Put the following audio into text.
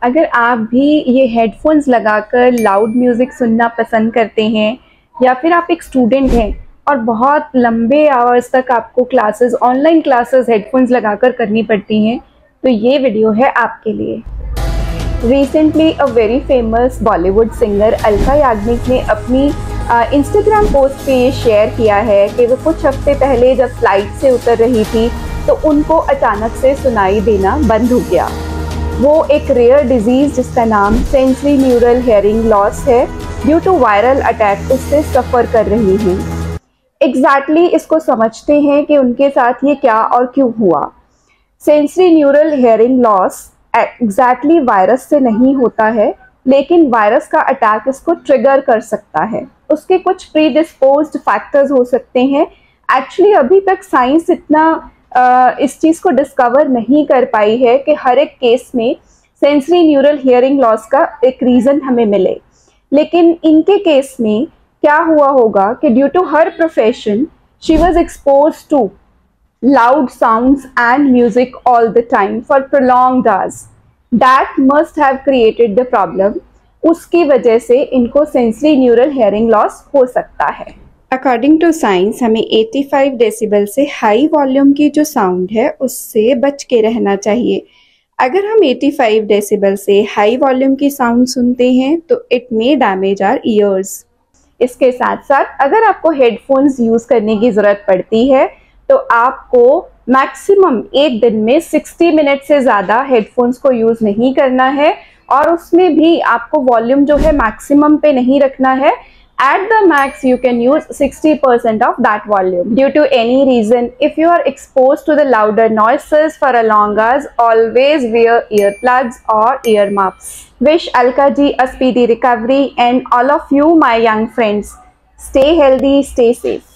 अगर आप भी ये हेडफोन्स लगाकर लाउड म्यूज़िक सुनना पसंद करते हैं या फिर आप एक स्टूडेंट हैं और बहुत लंबे आवर्स तक आपको क्लासेस ऑनलाइन क्लासेस हेडफोन्स लगाकर करनी पड़ती हैं, तो ये वीडियो है आपके लिए। Recently a very famous Bollywood singer Alka Yagnik ने अपनी इंस्टाग्राम पोस्ट पे ये शेयर किया है कि वो कुछ हफ्ते पहले जब फ्लाइट से उतर रही थी तो उनको अचानक से सुनाई देना बंद हो गया। वो एक रेयर डिजीज़ जिसका नाम सेंसरी न्यूरल हेयरिंग लॉस है, ड्यू टू वायरल अटैक उससे सफ़र कर रही हैं। एग्जैक्टली इसको समझते हैं कि उनके साथ ये क्या और क्यों हुआ। Sensory neural hearing loss exactly virus से नहीं होता है, लेकिन वायरस का अटैक इसको ट्रिगर कर सकता है। उसके कुछ प्रीडिस्पोज्ड फैक्टर्स हो सकते हैं। एक्चुअली अभी तक साइंस इतना इस चीज़ को डिस्कवर नहीं कर पाई है कि हर एक केस में सेंसरी न्यूरल हियरिंग लॉस का एक रीज़न हमें मिले, लेकिन इनके केस में क्या हुआ होगा कि due to her profession she was expose to loud sounds and music all the time for prolonged hours. That must have created the problem. उसकी वजह से इनको सेंसरी न्यूरल हेयरिंग लॉस हो सकता है। अकॉर्डिंग टू साइंस हमें 85 decibel से high volume की जो साउंड है उससे बच के रहना चाहिए। अगर हम 85 डेसिबल से हाई वॉल्यूम की साउंड सुनते हैं तो it may damage our ears. इसके साथ साथ अगर आपको हेडफोन्स यूज़ करने की ज़रूरत पड़ती है तो आपको मैक्सिमम एक दिन में 60 मिनट से ज़्यादा हेडफोन्स को यूज़ नहीं करना है, और उसमें भी आपको वॉल्यूम जो है मैक्सिमम पे नहीं रखना है। At the max you can use 60% of that volume. Due to any reason, if you are exposed to the louder noises for a long hours, always wear earplugs or earmuffs. Wish Alka ji a speedy recovery, and all of you my young friends, stay healthy, stay safe.